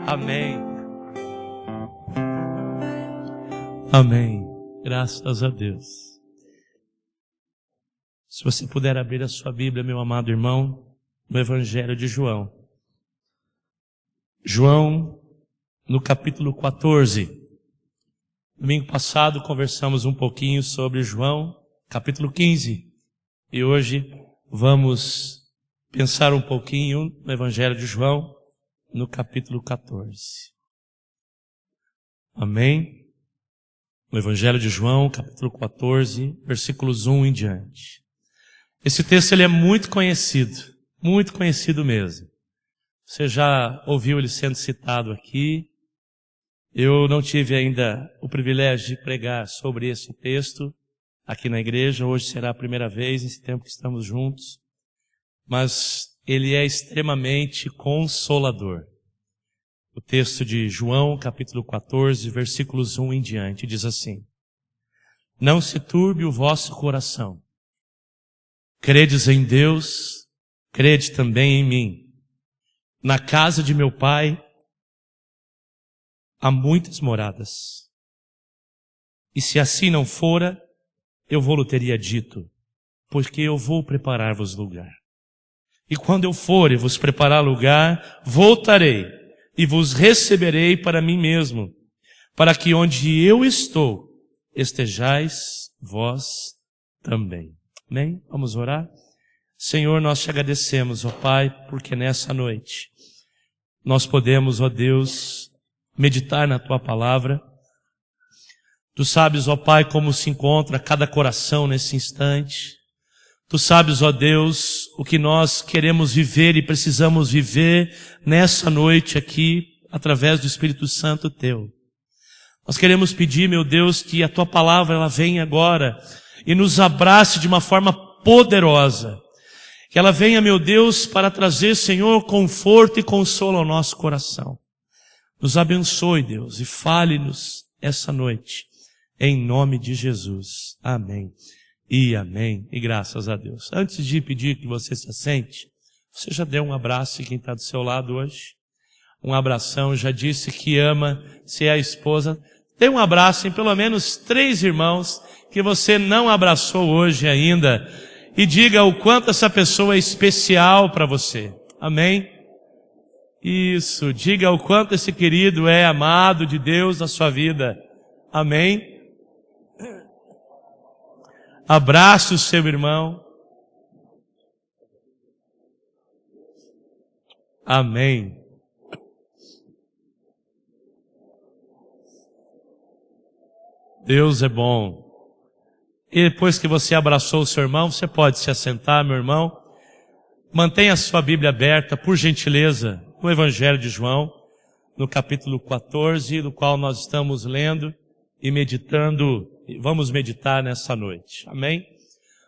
Amém. Amém. Graças a Deus. Se você puder abrir a sua Bíblia, meu amado irmão, no Evangelho de João. João, no capítulo 14. Domingo passado conversamos um pouquinho sobre João, capítulo 15. E hoje vamos pensar um pouquinho no Evangelho de João, no capítulo 14. Amém? No Evangelho de João, capítulo 14, versículos 1 em diante. Esse texto ele é muito conhecido mesmo. Você já ouviu ele sendo citado aqui. Eu não tive ainda o privilégio de pregar sobre esse texto aqui na igreja. Hoje será a primeira vez nesse tempo que estamos juntos. Mas ele é extremamente consolador. O texto de João, capítulo 14, versículos 1 em diante, diz assim: Não se turbe o vosso coração. Credes em Deus, crede também em mim. Na casa de meu Pai há muitas moradas. E se assim não fora, eu vou-lhe teria dito, porque eu vou preparar-vos lugar. E quando eu for e vos preparar lugar, voltarei e vos receberei para mim mesmo, para que onde eu estou, estejais vós também. Amém? Vamos orar? Senhor, nós te agradecemos, ó Pai, porque nessa noite nós podemos, ó Deus, meditar na Tua palavra. Tu sabes, ó Pai, como se encontra cada coração nesse instante. Tu sabes, ó Deus, o que nós queremos viver e precisamos viver nessa noite aqui, através do Espírito Santo Teu. Nós queremos pedir, meu Deus, que a Tua palavra ela venha agora e nos abrace de uma forma poderosa. Que ela venha, meu Deus, para trazer, Senhor, conforto e consolo ao nosso coração. Nos abençoe, Deus, e fale-nos essa noite, em nome de Jesus. Amém. E amém. E graças a Deus. Antes de pedir que você se assente, você já deu um abraço em quem está do seu lado hoje? Um abração, já disse que ama, se é a esposa. Dê um abraço em pelo menos 3 irmãos que você não abraçou hoje ainda. E diga o quanto essa pessoa é especial para você. Amém? Isso. Diga o quanto esse querido é amado de Deus na sua vida. Amém? Abrace o seu irmão. Amém. Deus é bom. E depois que você abraçou o seu irmão, você pode se assentar, meu irmão. Mantenha a sua Bíblia aberta, por gentileza, no Evangelho de João, no capítulo 14, do qual nós estamos lendo e meditando, e vamos meditar nessa noite. Amém?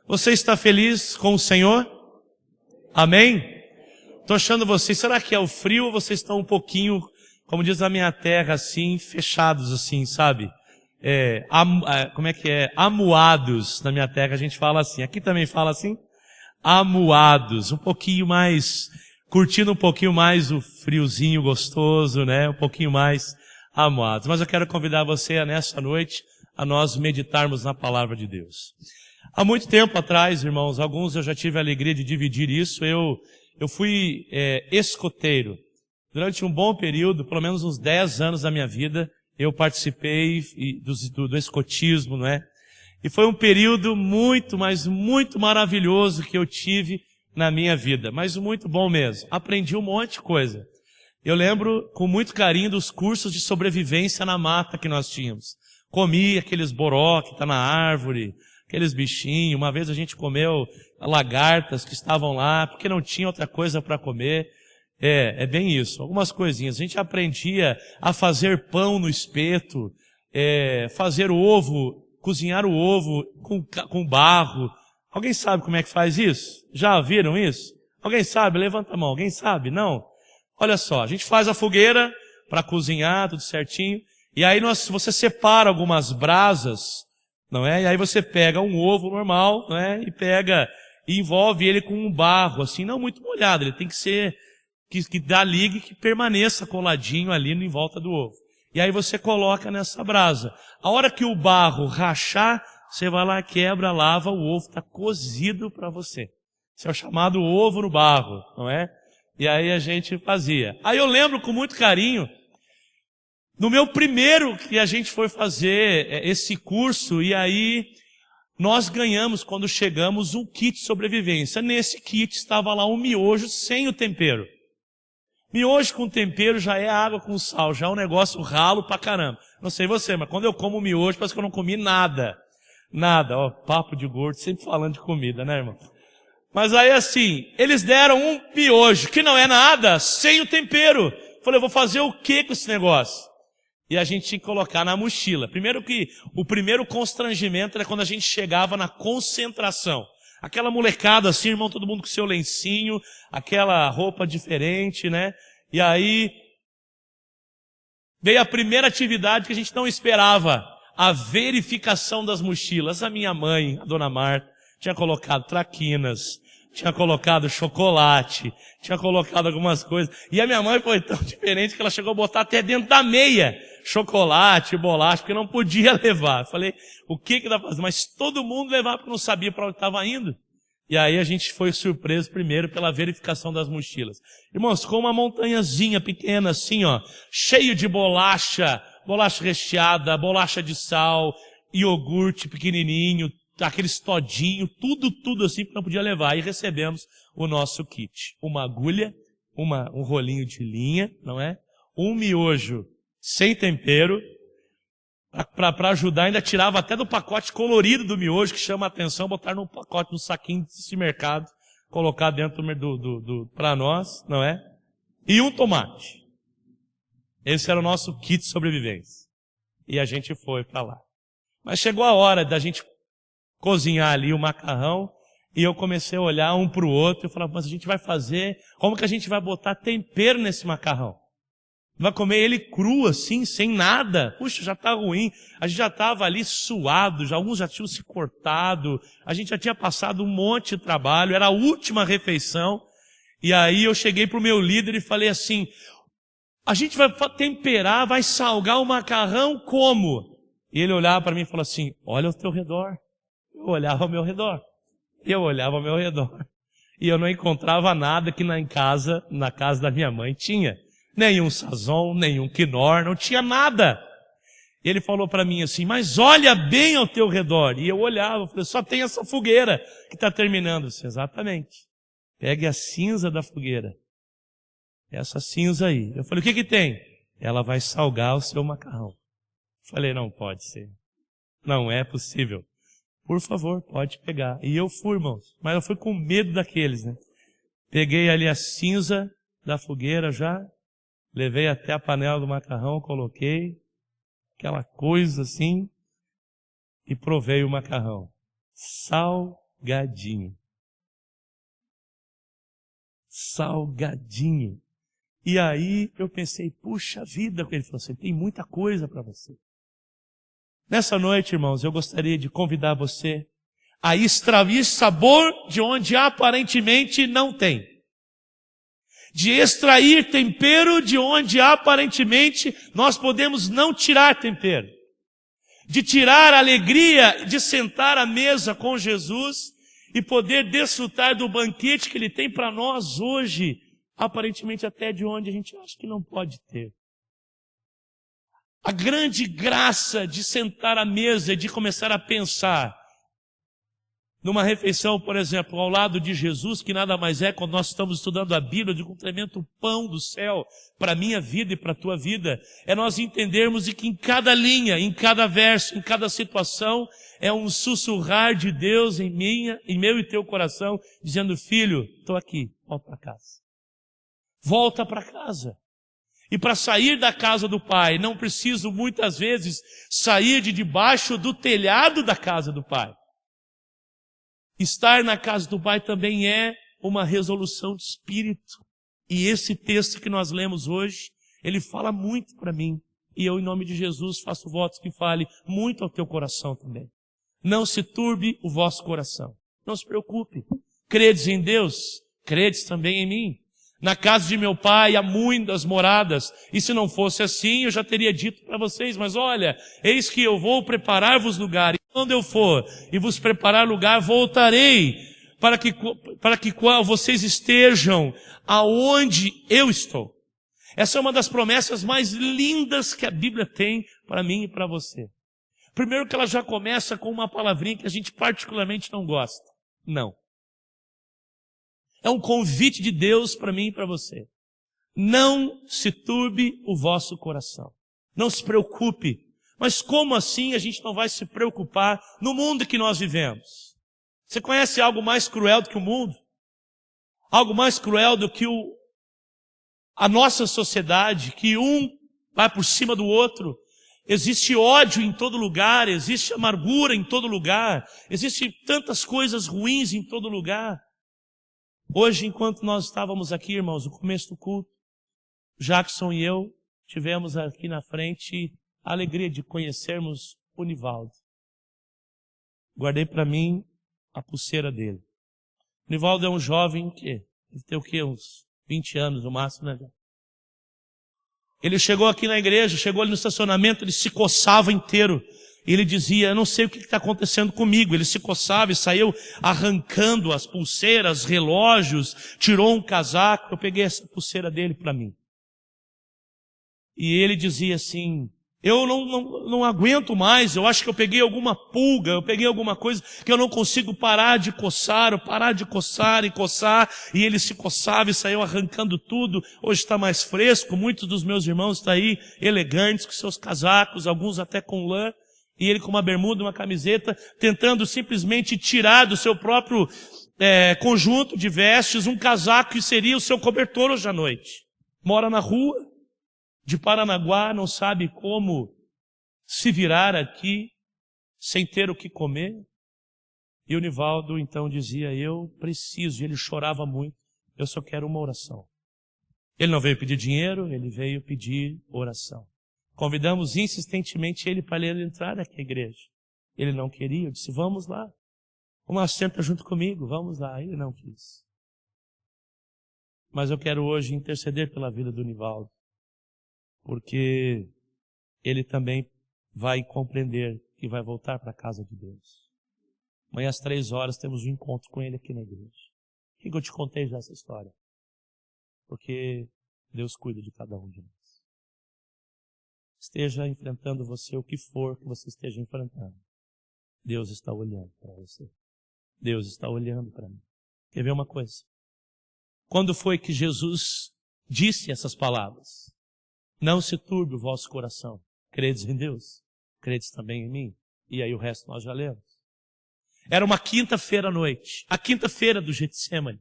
Você está feliz com o Senhor? Amém? Estou achando vocês, será que é o frio ou vocês estão um pouquinho, como diz a minha terra, assim, fechados assim, sabe? Como é que é? Amuados. Na minha terra a gente fala assim. Aqui também fala assim? Amuados. Um pouquinho mais, curtindo um pouquinho mais o friozinho gostoso, né? Um pouquinho mais amuados. Mas eu quero convidar você nessa noite a nós meditarmos na palavra de Deus. Há muito tempo atrás, irmãos, alguns eu já tive a alegria de dividir isso. Eu fui escoteiro. Durante um bom período, pelo menos uns 10 anos da minha vida, eu participei do escotismo, não é? E foi um período muito, mas muito maravilhoso que eu tive na minha vida. Mas muito bom mesmo. Aprendi um monte de coisa. Eu lembro com muito carinho dos cursos de sobrevivência na mata que nós tínhamos. Comi aqueles boró que está na árvore, aqueles bichinhos. Uma vez a gente comeu lagartas que estavam lá, porque não tinha outra coisa para comer. É bem isso. Algumas coisinhas. A gente aprendia a fazer pão no espeto, fazer ovo, cozinhar o ovo com barro. Alguém sabe como é que faz isso? Já viram isso? Alguém sabe? Levanta a mão. Alguém sabe? Não? Olha só, a gente faz a fogueira para cozinhar, tudo certinho. E aí você separa algumas brasas, não é? E aí você pega um ovo normal, não é? E envolve ele com um barro, assim, não muito molhado. Ele tem que ser que dá liga e que permaneça coladinho ali em volta do ovo. E aí você coloca nessa brasa. A hora que o barro rachar, você vai lá, quebra, lava, o ovo está cozido para você. Isso é o chamado ovo no barro, não é? E aí a gente fazia. Aí eu lembro com muito carinho, no meu primeiro que a gente foi fazer esse curso, e aí nós ganhamos, quando chegamos, um kit de sobrevivência. Nesse kit estava lá um miojo sem o tempero. Miojo com tempero já é água com sal, já é um negócio ralo pra caramba. Não sei você, mas quando eu como miojo, parece que eu não comi nada. Nada, ó, papo de gordo, sempre falando de comida, né, irmão? Mas aí assim, eles deram um miojo, que não é nada, sem o tempero. Falei, eu vou fazer o que com esse negócio? E a gente tinha que colocar na mochila. Primeiro que, o primeiro constrangimento era quando a gente chegava na concentração. Aquela molecada assim, irmão, todo mundo com seu lencinho, aquela roupa diferente, né? E aí, veio a primeira atividade que a gente não esperava, a verificação das mochilas. A minha mãe, a dona Marta, tinha colocado traquinas, tinha colocado chocolate, tinha colocado algumas coisas. E a minha mãe foi tão diferente que ela chegou a botar até dentro da meia chocolate, bolacha, porque não podia levar. Eu falei, o que dá pra fazer? Mas todo mundo levava porque não sabia para onde estava indo. E aí a gente foi surpreso primeiro pela verificação das mochilas. Irmãos, com uma montanhazinha pequena assim, ó, cheio de bolacha, bolacha recheada, bolacha de sal, iogurte pequenininho, aqueles todinho, tudo assim que não podia levar. E recebemos o nosso kit. Uma agulha, um rolinho de linha, não é? Um miojo sem tempero, para ajudar, ainda tirava até do pacote colorido do miojo, que chama a atenção, botar num pacote, num saquinho de mercado, colocar dentro para nós, não é? E um tomate. Esse era o nosso kit de sobrevivência. E a gente foi para lá. Mas chegou a hora da gente cozinhar ali o macarrão, e eu comecei a olhar um para o outro, e falava, mas a gente vai fazer, como que a gente vai botar tempero nesse macarrão? Vai comer ele cru assim, sem nada? Puxa, já está ruim. A gente já estava ali suado, alguns já tinham se cortado, a gente já tinha passado um monte de trabalho, era a última refeição. E aí eu cheguei para o meu líder e falei assim, a gente vai temperar, vai salgar o macarrão como? E ele olhava para mim e falou assim, olha ao teu redor. Eu olhava ao meu redor. E eu não encontrava nada que na casa da minha mãe tinha. Nenhum sazon, nenhum quinor, não tinha nada. Ele falou para mim assim, mas olha bem ao teu redor. E eu olhava, eu falei, só tem essa fogueira que está terminando. Eu disse, exatamente. Pegue a cinza da fogueira. Essa cinza aí. Eu falei, o que tem? Ela vai salgar o seu macarrão. Eu falei, não pode ser. Não é possível. Por favor, pode pegar. E eu fui, irmãos. Mas eu fui com medo daqueles, né? Peguei ali a cinza da fogueira já. Levei até a panela do macarrão, coloquei aquela coisa assim e provei o macarrão. Salgadinho. Salgadinho. E aí eu pensei, puxa vida, ele falou assim, tem muita coisa para você. Nessa noite, irmãos, eu gostaria de convidar você a extrair sabor de onde aparentemente não tem. De extrair tempero de onde aparentemente nós podemos não tirar tempero. De tirar a alegria de sentar à mesa com Jesus e poder desfrutar do banquete que Ele tem para nós hoje, aparentemente até de onde a gente acha que não pode ter. A grande graça de sentar à mesa e de começar a pensar numa refeição, por exemplo, ao lado de Jesus, que nada mais é, quando nós estamos estudando a Bíblia, de um tremendo pão do céu para a minha vida e para a tua vida, é nós entendermos de que em cada linha, em cada verso, em cada situação, é um sussurrar de Deus em meu e teu coração, dizendo, filho, estou aqui, volta para casa. Volta para casa. E para sair da casa do Pai, não preciso muitas vezes sair de debaixo do telhado da casa do Pai. Estar na casa do Pai também é uma resolução de espírito. E esse texto que nós lemos hoje, ele fala muito para mim. E eu, em nome de Jesus, faço votos que fale muito ao teu coração também. Não se turbe o vosso coração. Não se preocupe. Credes em Deus, credes também em mim. Na casa de meu pai há muitas moradas, e se não fosse assim, eu já teria dito para vocês, mas olha, eis que eu vou preparar-vos lugar, e quando eu for e vos preparar lugar, voltarei, para que vocês estejam aonde eu estou. Essa é uma das promessas mais lindas que a Bíblia tem para mim e para você. Primeiro que ela já começa com uma palavrinha que a gente particularmente não gosta. Não. É um convite de Deus para mim e para você. Não se turbe o vosso coração. Não se preocupe. Mas como assim a gente não vai se preocupar no mundo que nós vivemos? Você conhece algo mais cruel do que o mundo? Algo mais cruel do que a nossa sociedade, que um vai por cima do outro. Existe ódio em todo lugar, existe amargura em todo lugar, existe tantas coisas ruins em todo lugar. Hoje, enquanto nós estávamos aqui, irmãos, no começo do culto, Jackson e eu tivemos aqui na frente a alegria de conhecermos o Nivaldo. Guardei para mim a pulseira dele. O Nivaldo é um jovem que deve ter o quê? Uns 20 anos no máximo, né? Ele chegou aqui na igreja, chegou ali no estacionamento, ele se coçava inteiro. E ele dizia, eu não sei o que está acontecendo comigo. Ele se coçava e saiu arrancando as pulseiras, relógios, tirou um casaco. Eu peguei essa pulseira dele para mim. E ele dizia assim, eu não aguento mais, eu acho que eu peguei alguma pulga, eu peguei alguma coisa que eu não consigo parar de coçar, ou parar de coçar e coçar. E ele se coçava e saiu arrancando tudo. Hoje está mais fresco, muitos dos meus irmãos estão aí elegantes com seus casacos, alguns até com lã. E ele com uma bermuda, uma camiseta, tentando simplesmente tirar do seu próprio conjunto de vestes um casaco que seria o seu cobertor hoje à noite. Mora na rua de Paranaguá, não sabe como se virar aqui sem ter o que comer. E o Nivaldo então dizia, eu preciso, e ele chorava muito, eu só quero uma oração. Ele não veio pedir dinheiro, ele veio pedir oração. Convidamos insistentemente ele para ele entrar aqui à igreja. Ele não queria, eu disse, vamos lá. Uma senta junto comigo, vamos lá. Ele não quis. Mas eu quero hoje interceder pela vida do Nivaldo, porque ele também vai compreender que vai voltar para a casa de Deus. Amanhã às 3h temos um encontro com ele aqui na igreja. Por que eu te contei já essa história? Porque Deus cuida de cada um de nós. Esteja enfrentando você, o que for que você esteja enfrentando, Deus está olhando para você. Deus está olhando para mim. Quer ver uma coisa? Quando foi que Jesus disse essas palavras? Não se turbe o vosso coração. Credes em Deus? Credes também em mim? E aí o resto nós já lemos. Era uma quinta-feira à noite. A quinta-feira do Getsêmani.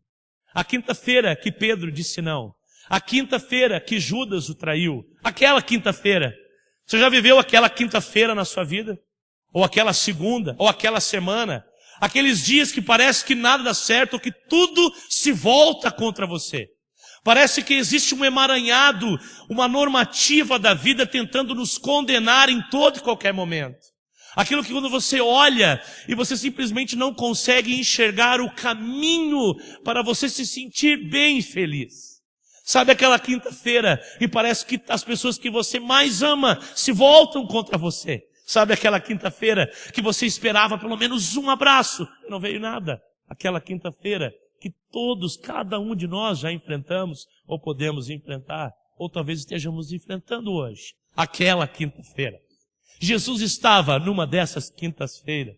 A quinta-feira que Pedro disse não. A quinta-feira que Judas o traiu. Aquela quinta-feira. Você já viveu aquela quinta-feira na sua vida? Ou aquela segunda? Ou aquela semana? Aqueles dias que parece que nada dá certo, ou que tudo se volta contra você. Parece que existe um emaranhado, uma normativa da vida tentando nos condenar em todo e qualquer momento. Aquilo que quando você olha e você simplesmente não consegue enxergar o caminho para você se sentir bem e feliz. Sabe aquela quinta-feira e parece que as pessoas que você mais ama se voltam contra você. Sabe aquela quinta-feira que você esperava pelo menos um abraço, não veio nada. Aquela quinta-feira que todos, cada um de nós já enfrentamos ou podemos enfrentar, ou talvez estejamos enfrentando hoje. Aquela quinta-feira. Jesus estava numa dessas quintas-feiras.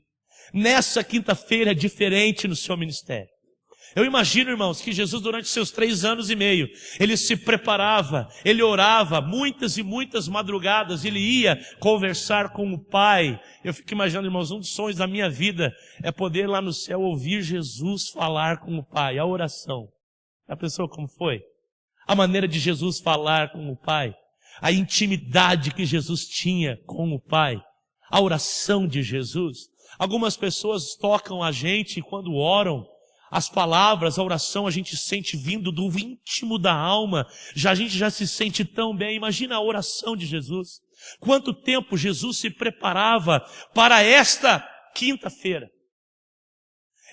Nessa quinta-feira diferente no seu ministério. Eu imagino, irmãos, que Jesus durante seus 3 anos e meio, ele se preparava, ele orava muitas e muitas madrugadas, ele ia conversar com o Pai. Eu fico imaginando, irmãos, um dos sonhos da minha vida é poder lá no céu ouvir Jesus falar com o Pai, a oração. Já pensou como foi? A maneira de Jesus falar com o Pai, a intimidade que Jesus tinha com o Pai, a oração de Jesus. Algumas pessoas tocam a gente quando oram. As palavras, a oração, a gente sente vindo do íntimo da alma. A gente já se sente tão bem. Imagina a oração de Jesus. Quanto tempo Jesus se preparava para esta quinta-feira.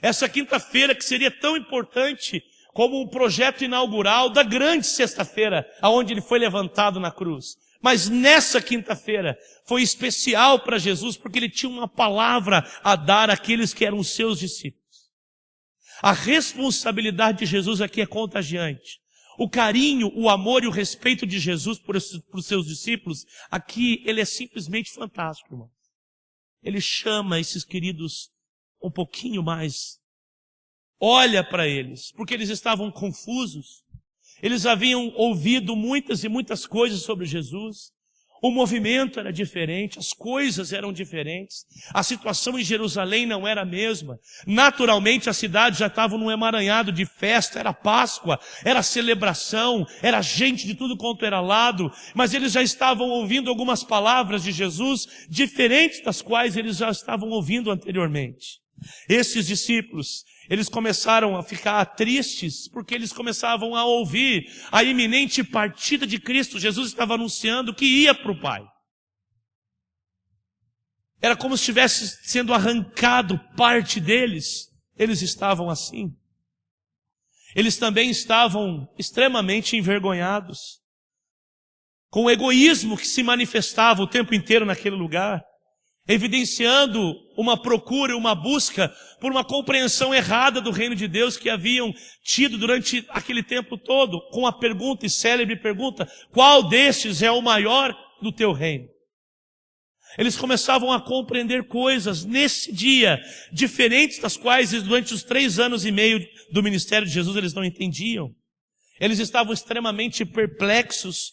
Essa quinta-feira que seria tão importante como um projeto inaugural da grande sexta-feira, aonde ele foi levantado na cruz. Mas nessa quinta-feira foi especial para Jesus, porque ele tinha uma palavra a dar àqueles que eram seus discípulos. A responsabilidade de Jesus aqui é contagiante. O carinho, o amor e o respeito de Jesus por os seus discípulos, aqui ele é simplesmente fantástico, irmão. Ele chama esses queridos um pouquinho mais. Olha para eles, porque eles estavam confusos. Eles haviam ouvido muitas e muitas coisas sobre Jesus. O movimento era diferente, as coisas eram diferentes. A situação em Jerusalém não era a mesma. Naturalmente a cidade já estava num emaranhado de festa, era Páscoa, era celebração, era gente de tudo quanto era lado. Mas eles já estavam ouvindo algumas palavras de Jesus, diferentes das quais eles já estavam ouvindo anteriormente. Esses discípulos, eles começaram a ficar tristes, porque eles começavam a ouvir a iminente partida de Cristo. Jesus estava anunciando que ia para o Pai. Era como se estivesse sendo arrancado parte deles. Eles estavam assim. Eles também estavam extremamente envergonhados, com o egoísmo que se manifestava o tempo inteiro naquele lugar, evidenciando uma procura, uma busca por uma compreensão errada do reino de Deus que haviam tido durante aquele tempo todo, com a pergunta, e célebre pergunta: qual destes é o maior do teu reino? Eles começavam a compreender coisas nesse dia, diferentes das quais durante os 3 anos e meio do ministério de Jesus eles não entendiam. Eles estavam extremamente perplexos,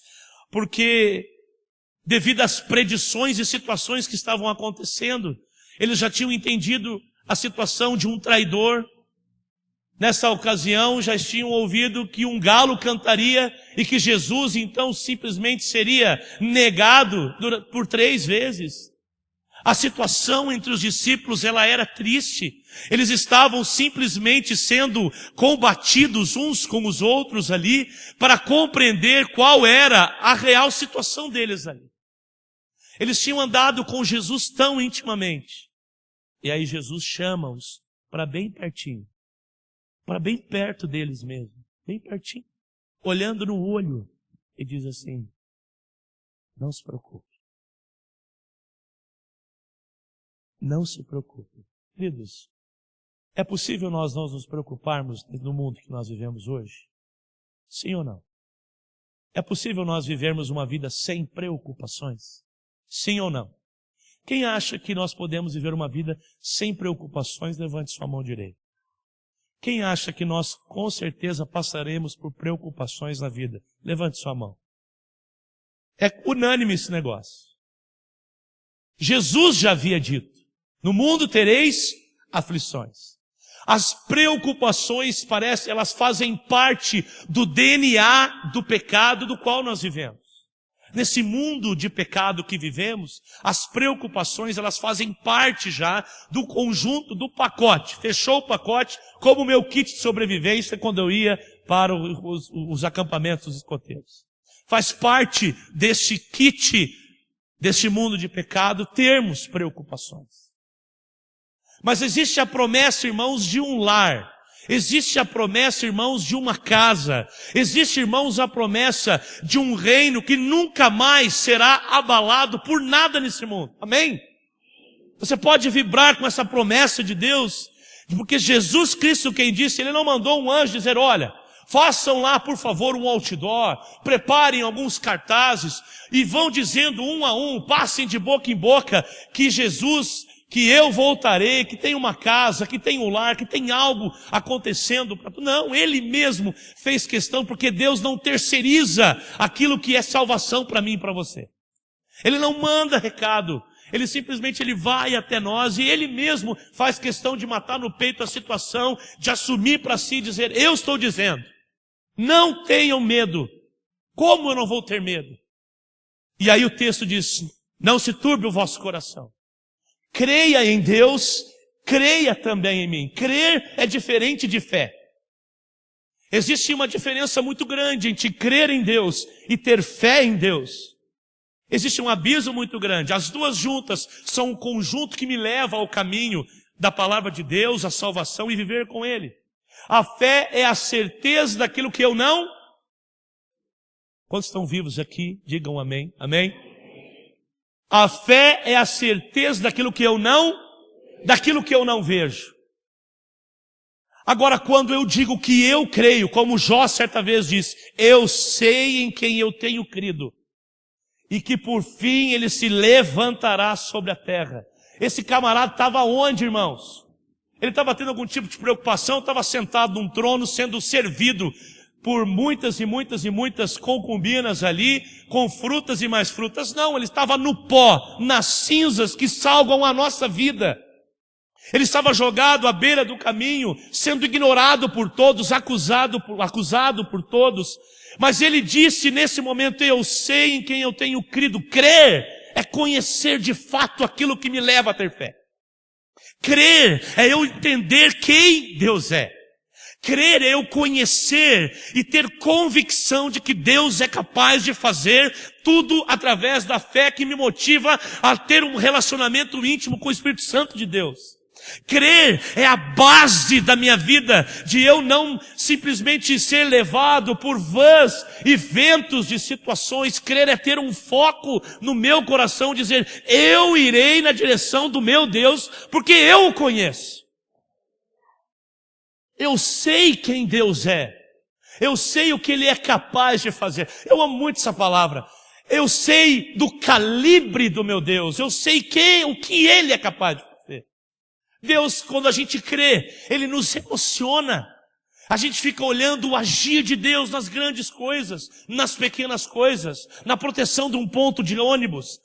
porque devido às predições e situações que estavam acontecendo, eles já tinham entendido a situação de um traidor. Nessa ocasião, já tinham ouvido que um galo cantaria e que Jesus, então, simplesmente seria negado por 3 vezes. A situação entre os discípulos, ela era triste. Eles estavam simplesmente sendo combatidos uns com os outros ali, para compreender qual era a real situação deles ali. Eles tinham andado com Jesus tão intimamente. E aí Jesus chama-os para bem pertinho. Para bem perto deles mesmo. Bem pertinho. Olhando no olho. E diz assim: não se preocupe. Não se preocupe. Queridos, é possível nós não nos preocuparmos no mundo que nós vivemos hoje? Sim ou não? É possível nós vivermos uma vida sem preocupações? Sim ou não? Quem acha que nós podemos viver uma vida sem preocupações, levante sua mão direita. Quem acha que nós com certeza passaremos por preocupações na vida, levante sua mão. É unânime esse negócio. Jesus já havia dito: no mundo tereis aflições. As preocupações, elas fazem parte do DNA do pecado do qual nós vivemos. Nesse mundo de pecado que vivemos, as preocupações, elas fazem parte já do conjunto, do pacote. Fechou o pacote como o meu kit de sobrevivência quando eu ia para os acampamentos dos escoteiros. Faz parte deste kit, deste mundo de pecado, termos preocupações. Mas existe a promessa, irmãos, de um lar. Existe a promessa, irmãos, de uma casa. Existe, irmãos, a promessa de um reino que nunca mais será abalado por nada nesse mundo. Amém? Você pode vibrar com essa promessa de Deus, porque Jesus Cristo, quem disse, Ele não mandou um anjo dizer: olha, façam lá, por favor, um outdoor, preparem alguns cartazes e vão dizendo um a um, passem de boca em boca que Jesus, que eu voltarei, que tem uma casa, que tem um lar, que tem algo acontecendo. Não, Ele mesmo fez questão, porque Deus não terceiriza aquilo que é salvação para mim e para você. Ele não manda recado, Ele simplesmente vai até nós e Ele mesmo faz questão de matar no peito a situação, de assumir para si e dizer: eu estou dizendo, não tenham medo. Como eu não vou ter medo? E aí o texto diz: não se turbe o vosso coração. Creia em Deus, creia também em mim. Crer é diferente de fé. Existe uma diferença muito grande entre crer em Deus e ter fé em Deus. Existe um abismo muito grande. As duas juntas são um conjunto que me leva ao caminho da palavra de Deus, a salvação e viver com Ele. A fé é a certeza daquilo que eu não... Quantos estão vivos aqui? Digam amém. Amém? A fé é a certeza daquilo que eu não vejo. Agora, quando eu digo que eu creio, como Jó certa vez disse, eu sei em quem eu tenho crido, e que por fim ele se levantará sobre a terra. Esse camarada estava onde, irmãos? Ele estava tendo algum tipo de preocupação, estava sentado num trono, sendo servido por muitas e muitas e muitas concubinas ali, com frutas e mais frutas. Não, ele estava no pó, nas cinzas que salgam a nossa vida. Ele estava jogado à beira do caminho, sendo ignorado por todos, acusado por todos. Mas ele disse nesse momento, eu sei em quem eu tenho crido. Crer é conhecer de fato aquilo que me leva a ter fé. Crer é eu entender quem Deus é. Crer é eu conhecer e ter convicção de que Deus é capaz de fazer tudo através da fé que me motiva a ter um relacionamento íntimo com o Espírito Santo de Deus. Crer é a base da minha vida, de eu não simplesmente ser levado por vãs e ventos de situações. Crer é ter um foco no meu coração, dizer, eu irei na direção do meu Deus, porque eu o conheço. Eu sei quem Deus é. Eu sei o que Ele é capaz de fazer. Eu amo muito essa palavra. Eu sei do calibre do meu Deus. Eu sei o que Ele é capaz de fazer. Deus, quando a gente crê, Ele nos emociona. A gente fica olhando o agir de Deus nas grandes coisas, nas pequenas coisas, na proteção de um ponto de ônibus,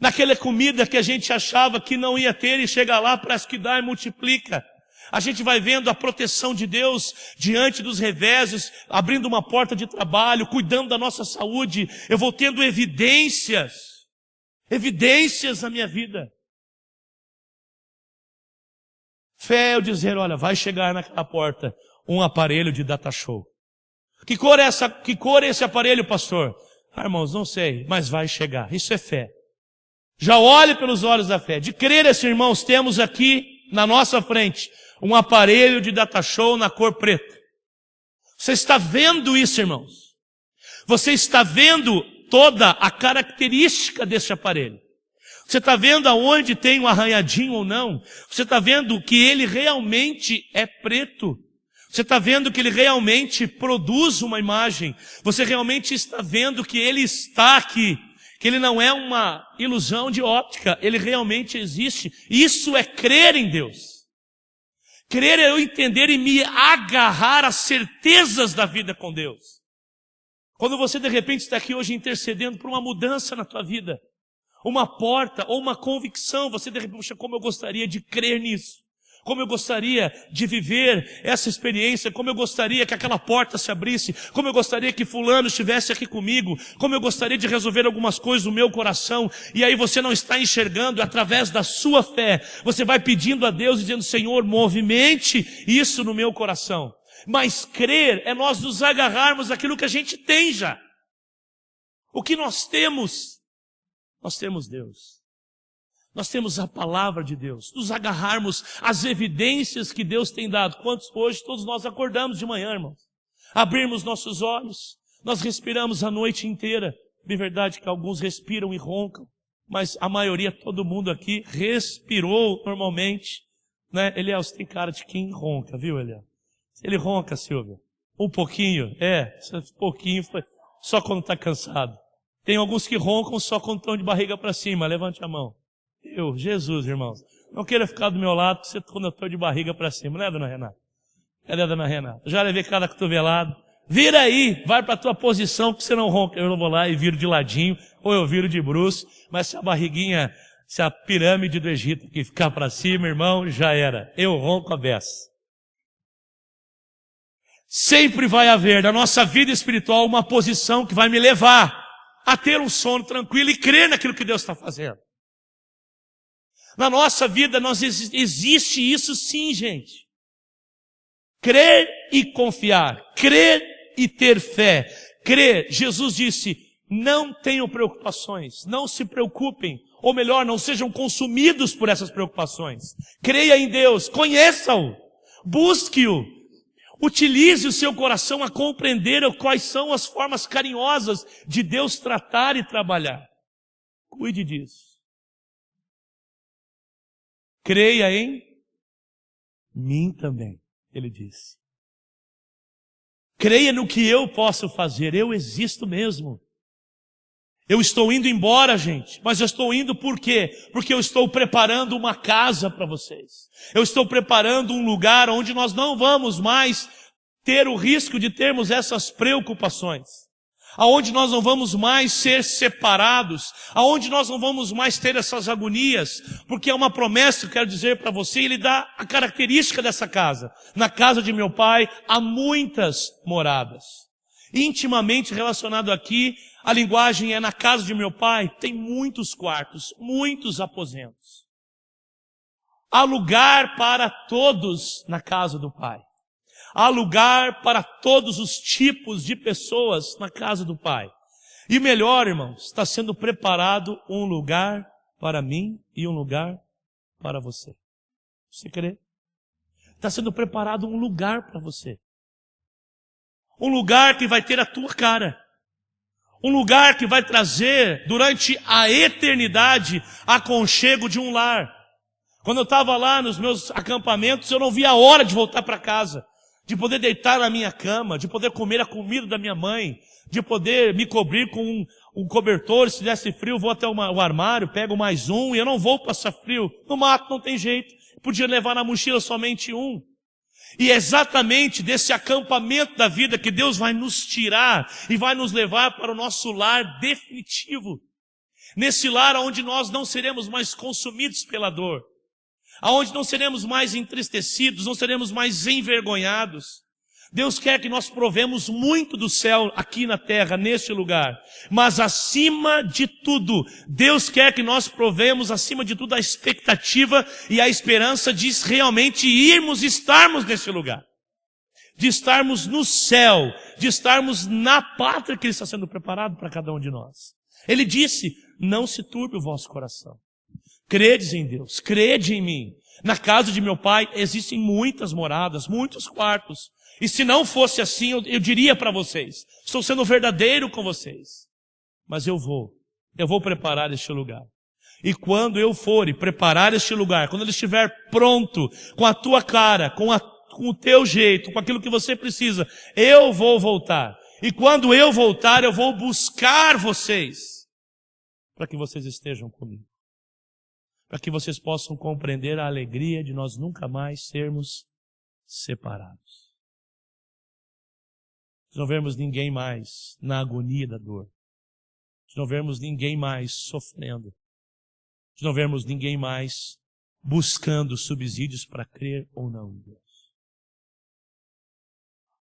naquela comida que a gente achava que não ia ter e chega lá, parece que dá e multiplica. A gente vai vendo a proteção de Deus diante dos reveses, abrindo uma porta de trabalho, cuidando da nossa saúde. Eu vou tendo evidências na minha vida. Fé é eu dizer, olha, vai chegar naquela porta um aparelho de data show. Que cor é esse aparelho, pastor? Ah, irmãos, não sei, mas vai chegar. Isso é fé. Já olhe pelos olhos da fé. De crer, esses irmãos, temos aqui na nossa frente um aparelho de data show na cor preta. Você está vendo isso, irmãos? Você está vendo toda a característica desse aparelho. Você está vendo aonde tem um arranhadinho ou não? Você está vendo que ele realmente é preto. Você está vendo que ele realmente produz uma imagem. Você realmente está vendo que ele está aqui. Que ele não é uma ilusão de óptica. Ele realmente existe. Isso é crer em Deus. Crer é eu entender e me agarrar às certezas da vida com Deus. Quando você de repente está aqui hoje intercedendo por uma mudança na tua vida, uma porta ou uma convicção, você de repente, como eu gostaria de crer nisso, como eu gostaria de viver essa experiência, como eu gostaria que aquela porta se abrisse, como eu gostaria que fulano estivesse aqui comigo, como eu gostaria de resolver algumas coisas no meu coração, e aí você não está enxergando, através da sua fé, você vai pedindo a Deus, dizendo, Senhor, movimente isso no meu coração. Mas crer é nós nos agarrarmos àquilo que a gente tem já. O que nós temos? Nós temos Deus. Nós temos a palavra de Deus. Nos agarrarmos às evidências que Deus tem dado. Quantos hoje todos nós acordamos de manhã, irmãos? Abrirmos nossos olhos. Nós respiramos a noite inteira. De verdade que alguns respiram e roncam. Mas a maioria, todo mundo aqui, respirou normalmente. Né? Eliel, você tem cara de quem ronca, viu, Eliel? Ele ronca, Silvia. Um pouquinho. Um pouquinho. Só quando está cansado. Tem alguns que roncam só quando estão de barriga para cima. Levante a mão. Jesus, irmãos. Não queira ficar do meu lado quando eu estou de barriga para cima. Não é, dona Renata? Cadê, dona Renata? Já levei cada cotovelado. Vira aí. Vai para a tua posição que você não ronca. Eu não vou lá e viro de ladinho. Ou eu viro de bruço. Mas se a barriguinha, se a pirâmide do Egito que ficar para cima, irmão, já era. Eu ronco a beça. Sempre vai haver na nossa vida espiritual uma posição que vai me levar a ter um sono tranquilo e crer naquilo que Deus está fazendo. Na nossa vida existe isso sim, gente. Crer e confiar. Crer e ter fé. Crer, Jesus disse, não tenham preocupações, não se preocupem, ou melhor, não sejam consumidos por essas preocupações. Creia em Deus, conheça-o, busque-o. Utilize o seu coração a compreender quais são as formas carinhosas de Deus tratar e trabalhar. Cuide disso. Creia em mim também, ele disse. Creia no que eu posso fazer, eu existo mesmo. Eu estou indo embora, gente, mas eu estou indo por quê? Porque eu estou preparando uma casa para vocês. Eu estou preparando um lugar onde nós não vamos mais ter o risco de termos essas preocupações. Aonde nós não vamos mais ser separados, aonde nós não vamos mais ter essas agonias, porque é uma promessa que eu quero dizer para você, ele dá a característica dessa casa. Na casa de meu pai há muitas moradas. Intimamente relacionado aqui, a linguagem é na casa de meu pai, tem muitos quartos, muitos aposentos. Há lugar para todos na casa do pai. Há lugar para todos os tipos de pessoas na casa do pai. E melhor, irmãos, está sendo preparado um lugar para mim e um lugar para você. Você crê? Está sendo preparado um lugar para você. Um lugar que vai ter a tua cara. Um lugar que vai trazer, durante a eternidade, aconchego de um lar. Quando eu estava lá nos meus acampamentos, eu não via a hora de voltar para casa. De poder deitar na minha cama, de poder comer a comida da minha mãe, de poder me cobrir com um cobertor, se desse frio, vou até o armário, pego mais um, e eu não vou passar frio. No mato não tem jeito. Podia levar na mochila somente um. E é exatamente desse acampamento da vida que Deus vai nos tirar e vai nos levar para o nosso lar definitivo. Nesse lar onde nós não seremos mais consumidos pela dor. Aonde não seremos mais entristecidos, não seremos mais envergonhados. Deus quer que nós provemos muito do céu aqui na terra, neste lugar. Mas acima de tudo, Deus quer que nós provemos acima de tudo a expectativa e a esperança de realmente irmos e estarmos nesse lugar. De estarmos no céu, de estarmos na pátria que Ele está sendo preparado para cada um de nós. Ele disse, não se turbe o vosso coração. Credes em Deus, crede em mim. Na casa de meu pai existem muitas moradas, muitos quartos. E se não fosse assim, eu diria para vocês, estou sendo verdadeiro com vocês. Mas eu vou preparar este lugar. E quando eu for e preparar este lugar, quando ele estiver pronto, com a tua cara, com o teu jeito, com aquilo que você precisa, eu vou voltar. E quando eu voltar, eu vou buscar vocês, para que vocês estejam comigo. Para que vocês possam compreender a alegria de nós nunca mais sermos separados. De não vermos ninguém mais na agonia da dor. De não vermos ninguém mais sofrendo. De não vermos ninguém mais buscando subsídios para crer ou não em Deus.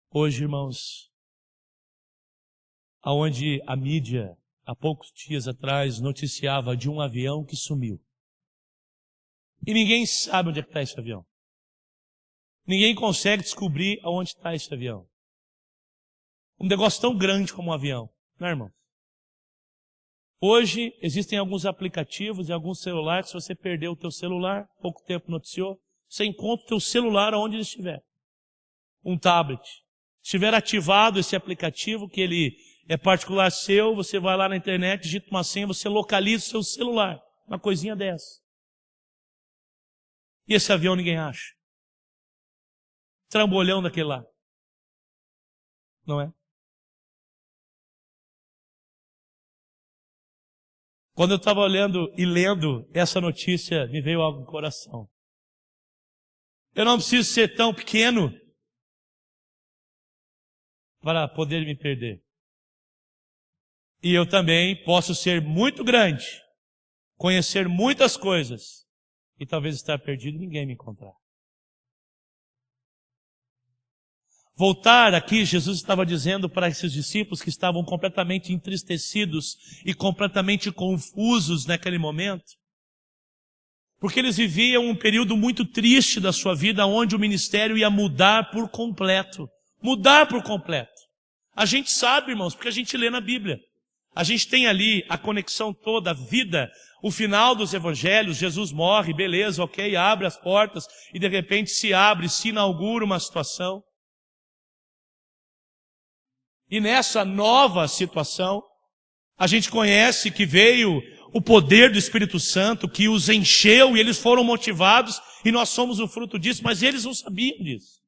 Hoje, irmãos, aonde a mídia, há poucos dias atrás, noticiava de um avião que sumiu. E ninguém sabe onde é que está esse avião. Ninguém consegue descobrir aonde está esse avião. Um negócio tão grande como um avião, não é, irmão? Hoje existem alguns aplicativos e alguns celulares, se você perdeu o teu celular, pouco tempo noticiou, você encontra o teu celular onde ele estiver. Um tablet. Se estiver ativado esse aplicativo, que ele é particular seu, você vai lá na internet, digita uma senha, você localiza o seu celular. Uma coisinha dessa. E esse avião ninguém acha. Trambolhão daquele lá. Não é? Quando eu estava olhando e lendo essa notícia, me veio algo no coração. Eu não preciso ser tão pequeno para poder me perder. E eu também posso ser muito grande, conhecer muitas coisas, e talvez estar perdido e ninguém me encontrar. Voltar aqui, Jesus estava dizendo para esses discípulos que estavam completamente entristecidos e completamente confusos naquele momento. Porque eles viviam um período muito triste da sua vida, onde o ministério ia mudar por completo. Mudar por completo. A gente sabe, irmãos, porque a gente lê na Bíblia. A gente tem ali a conexão toda, a vida, o final dos evangelhos, Jesus morre, beleza, ok, abre as portas e de repente se abre, se inaugura uma situação. E nessa nova situação, a gente conhece que veio o poder do Espírito Santo, que os encheu e eles foram motivados, e nós somos o fruto disso, mas eles não sabiam disso.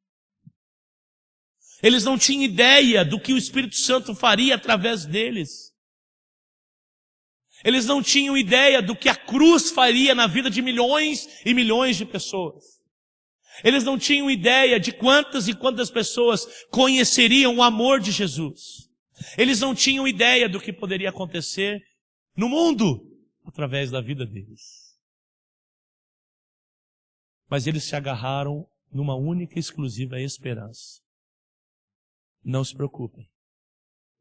Eles não tinham ideia do que o Espírito Santo faria através deles. Eles não tinham ideia do que a cruz faria na vida de milhões e milhões de pessoas. Eles não tinham ideia de quantas e quantas pessoas conheceriam o amor de Jesus. Eles não tinham ideia do que poderia acontecer no mundo através da vida deles. Mas eles se agarraram numa única e exclusiva esperança. Não se preocupem.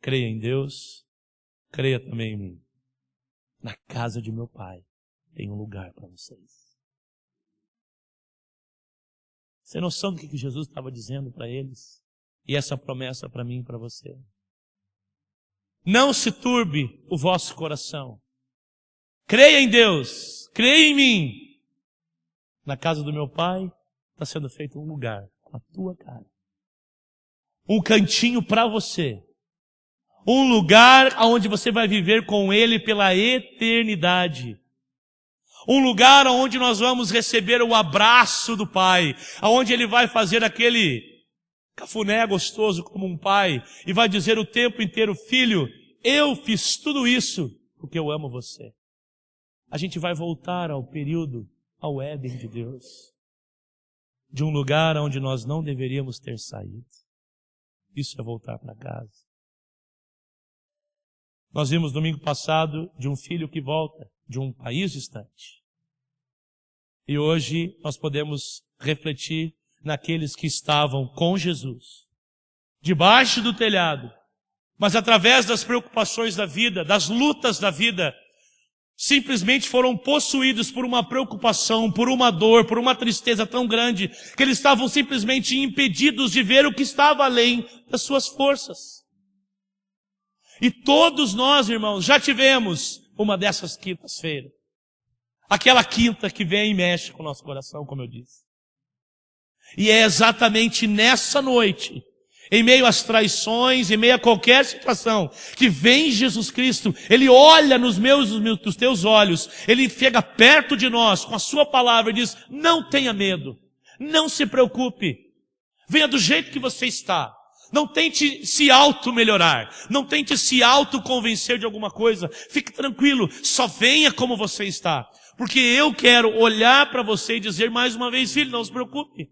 Creia em Deus, creia também em mim. Na casa de meu Pai tem um lugar para vocês. Você tem noção do que Jesus estava dizendo para eles? E essa promessa para mim e para você. Não se turbe o vosso coração. Creia em Deus, creia em mim. Na casa do meu Pai está sendo feito um lugar com a tua cara. Um cantinho para você. Um lugar onde você vai viver com Ele pela eternidade. Um lugar onde nós vamos receber o abraço do Pai. Onde Ele vai fazer aquele cafuné gostoso como um pai. E vai dizer o tempo inteiro, filho, eu fiz tudo isso porque eu amo você. A gente vai voltar ao período, ao Éden de Deus. De um lugar onde nós não deveríamos ter saído. Isso é voltar para casa. Nós vimos domingo passado de um filho que volta de um país distante. E hoje nós podemos refletir naqueles que estavam com Jesus, debaixo do telhado, mas através das preocupações da vida, das lutas da vida, simplesmente foram possuídos por uma preocupação, por uma dor, por uma tristeza tão grande, que eles estavam simplesmente impedidos de ver o que estava além das suas forças. E todos nós, irmãos, já tivemos uma dessas quintas-feiras. Aquela quinta que vem e mexe com o nosso coração, como eu disse. E é exatamente nessa noite, em meio às traições, em meio a qualquer situação, que vem Jesus Cristo, Ele olha nos teus olhos, Ele chega perto de nós com a sua palavra e diz, não tenha medo, não se preocupe, venha do jeito que você está. Não tente se auto-melhorar. Não tente se auto-convencer de alguma coisa. Fique tranquilo. Só venha como você está. Porque eu quero olhar para você e dizer mais uma vez, filho, não se preocupe.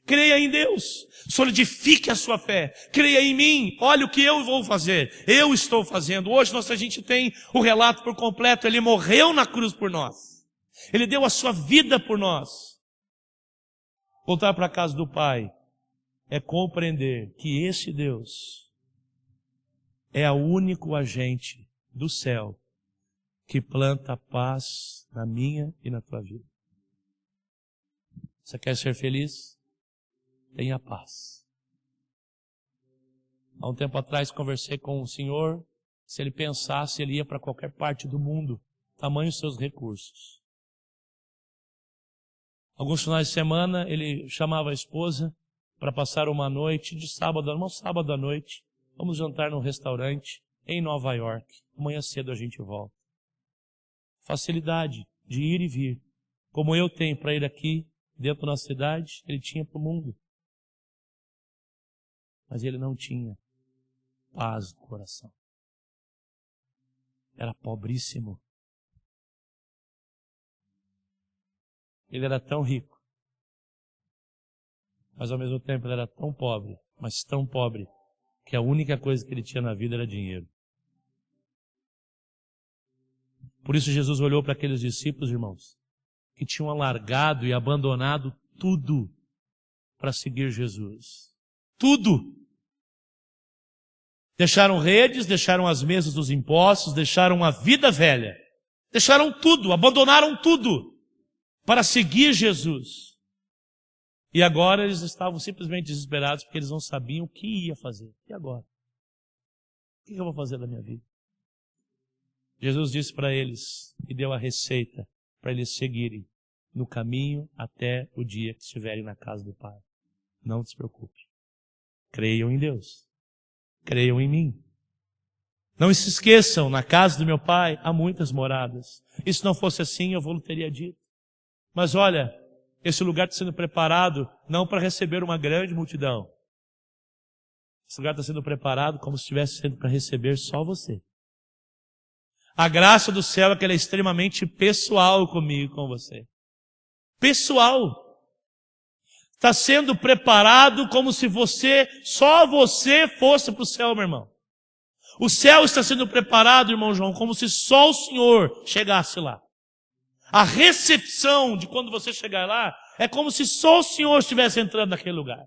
Creia em Deus. Solidifique a sua fé. Creia em mim. Olha o que eu vou fazer. Eu estou fazendo. Hoje a gente tem o relato por completo. Ele morreu na cruz por nós. Ele deu a sua vida por nós. Voltar para a casa do Pai é compreender que esse Deus é o único agente do céu que planta paz na minha e na tua vida. Você quer ser feliz? Tenha paz. Há um tempo atrás conversei com um senhor, se ele pensasse, ele ia para qualquer parte do mundo, tamanho seus recursos. Alguns finais de semana ele chamava a esposa para passar uma noite de sábado à noite, vamos jantar num restaurante em Nova York. Amanhã cedo a gente volta. Facilidade de ir e vir. Como eu tenho para ir aqui, dentro da cidade, ele tinha para o mundo. Mas ele não tinha paz no coração. Era pobríssimo. Ele era tão rico. Mas ao mesmo tempo ele era tão pobre, mas tão pobre, que a única coisa que ele tinha na vida era dinheiro. Por isso Jesus olhou para aqueles discípulos, irmãos, que tinham largado e abandonado tudo para seguir Jesus. Tudo! Deixaram redes, deixaram as mesas dos impostos, deixaram a vida velha. Deixaram tudo, abandonaram tudo para seguir Jesus. E agora eles estavam simplesmente desesperados porque eles não sabiam o que ia fazer. E agora? O que eu vou fazer da minha vida? Jesus disse para eles e deu a receita para eles seguirem no caminho até o dia que estiverem na casa do Pai. Não se preocupe. Creiam em Deus. creiam em mim. Não se esqueçam, na casa do meu Pai há muitas moradas. E se não fosse assim, eu vou teria dito. Mas olha, esse lugar está sendo preparado não para receber uma grande multidão. Esse lugar está sendo preparado como se estivesse sendo para receber só você. A graça do céu é que ela é extremamente pessoal comigo e com você. Pessoal. Está sendo preparado como se só você fosse para o céu, meu irmão. O céu está sendo preparado, irmão João, como se só o Senhor chegasse lá. A recepção de quando você chegar lá é como se só o Senhor estivesse entrando naquele lugar.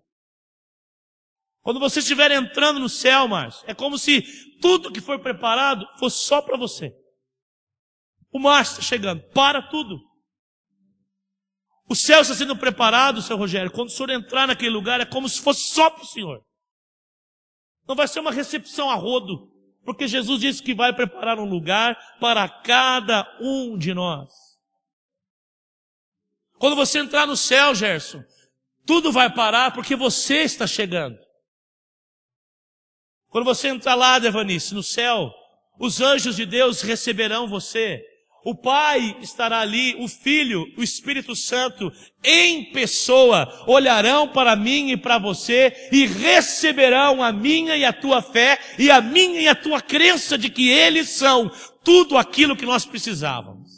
Quando você estiver entrando no céu, Márcio, é como se tudo que foi preparado fosse só para você. O Márcio está chegando, para tudo. O céu está sendo preparado, seu Rogério, quando o senhor entrar naquele lugar, é como se fosse só para o senhor. Não vai ser uma recepção a rodo, porque Jesus disse que vai preparar um lugar para cada um de nós. Quando você entrar no céu, Gerson, tudo vai parar porque você está chegando. Quando você entrar lá, Devanice, no céu, os anjos de Deus receberão você. O Pai estará ali, o Filho, o Espírito Santo, em pessoa, olharão para mim e para você e receberão a minha e a tua fé e a minha e a tua crença de que eles são tudo aquilo que nós precisávamos.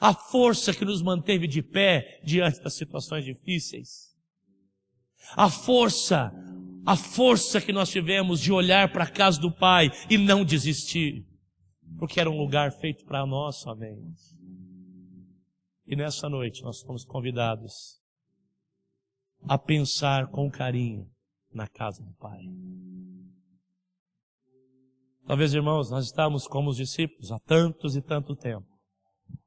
A força que nos manteve de pé diante das situações difíceis. A força que nós tivemos de olhar para a casa do Pai e não desistir. Porque era um lugar feito para nós somente. E nessa noite nós somos convidados a pensar com carinho na casa do Pai. Talvez, irmãos, nós estamos como os discípulos há tantos e tanto tempo,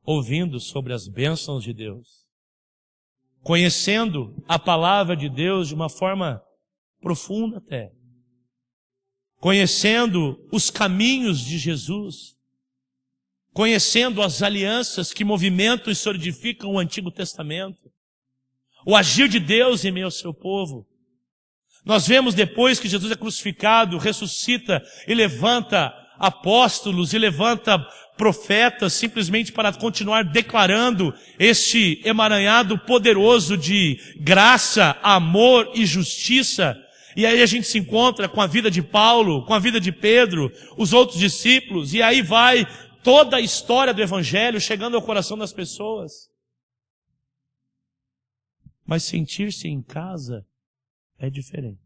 ouvindo sobre as bênçãos de Deus, conhecendo a palavra de Deus de uma forma profunda até, conhecendo os caminhos de Jesus, conhecendo as alianças que movimentam e solidificam o Antigo Testamento, o agir de Deus em meio ao seu povo. Nós vemos depois que Jesus é crucificado, ressuscita e levanta apóstolos e levanta profetas simplesmente para continuar declarando este emaranhado poderoso de graça, amor e justiça. E aí a gente se encontra com a vida de Paulo, com a vida de Pedro, os outros discípulos, e aí vai toda a história do Evangelho chegando ao coração das pessoas. Mas sentir-se em casa é diferente.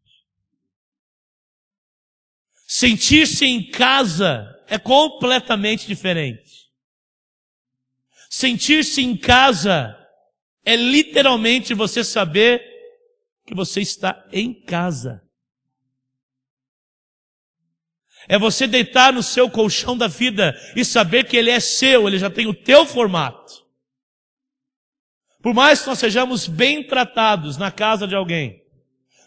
Sentir-se em casa é completamente diferente. Sentir-se em casa é literalmente você saber que você está em casa. É você deitar no seu colchão da vida e saber que ele é seu, ele já tem o teu formato. Por mais que nós sejamos bem tratados na casa de alguém,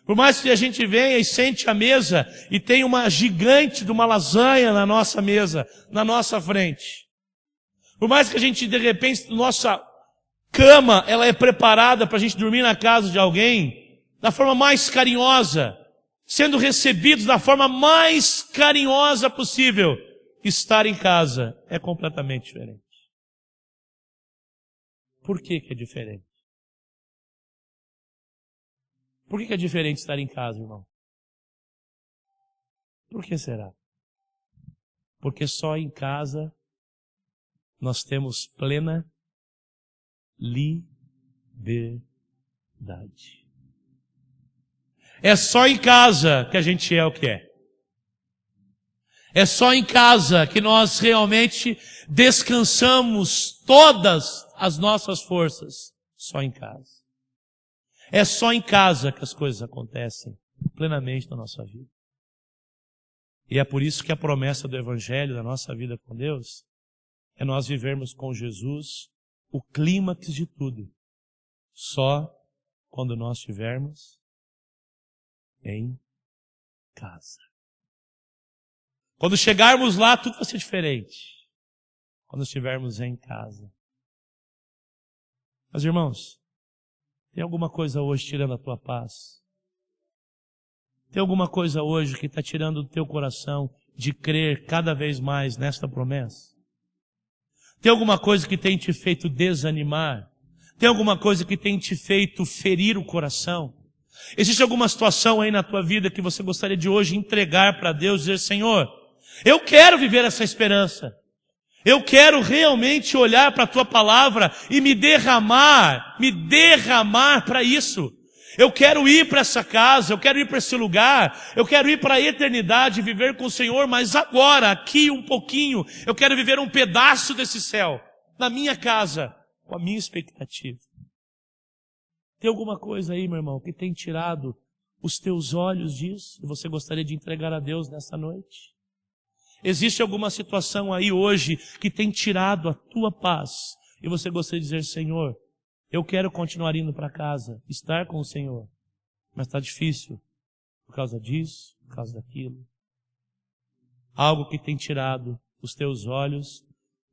por mais que a gente venha e sente à mesa e tenha uma gigante de uma lasanha na nossa mesa, na nossa frente, por mais que a gente, de repente, nossa cama, ela é preparada para a gente dormir na casa de alguém, da forma mais carinhosa, sendo recebidos da forma mais carinhosa possível, estar em casa é completamente diferente. Por que é diferente? Por que é diferente estar em casa, irmão? Por que será? Porque só em casa nós temos plena liberdade. É só em casa que a gente é o que é. É só em casa que nós realmente descansamos todas as nossas forças. Só em casa. É só em casa que as coisas acontecem plenamente na nossa vida. E é por isso que a promessa do Evangelho da nossa vida com Deus é nós vivermos com Jesus o clímax de tudo. Só quando nós estivermos em casa. Quando chegarmos lá, tudo vai ser diferente. Quando estivermos em casa. Mas, irmãos, tem alguma coisa hoje tirando a tua paz? Tem alguma coisa hoje que está tirando do teu coração de crer cada vez mais nesta promessa? Tem alguma coisa que tem te feito desanimar? Tem alguma coisa que tem te feito ferir o coração? Existe alguma situação aí na tua vida que você gostaria de hoje entregar para Deus e dizer, Senhor, eu quero viver essa esperança. Eu quero realmente olhar para a tua palavra e me derramar para isso. Eu quero ir para essa casa, eu quero ir para esse lugar, eu quero ir para a eternidade e viver com o Senhor, mas agora, aqui um pouquinho, eu quero viver um pedaço desse céu, na minha casa, com a minha expectativa. Tem alguma coisa aí, meu irmão, que tem tirado os teus olhos disso e você gostaria de entregar a Deus nessa noite? Existe alguma situação aí hoje que tem tirado a tua paz e você gostaria de dizer, Senhor, eu quero continuar indo para casa, estar com o Senhor, mas está difícil por causa disso, por causa daquilo. Algo que tem tirado os teus olhos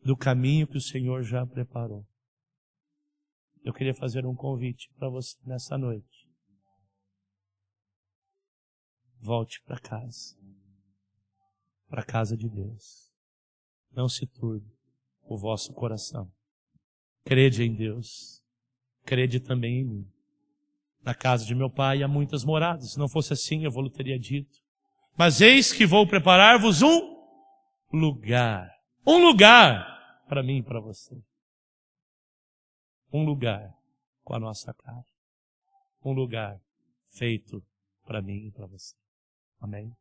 do caminho que o Senhor já preparou. Eu queria fazer um convite para você nessa noite. Volte para a casa de Deus. Não se turbe o vosso coração. Crede em Deus. Crede também em mim. Na casa de meu Pai há muitas moradas. Se não fosse assim, eu vou teria dito. Mas eis que vou preparar-vos um lugar. Um lugar para mim e para você. Um lugar com a nossa cara. Um lugar feito para mim e para você. Amém?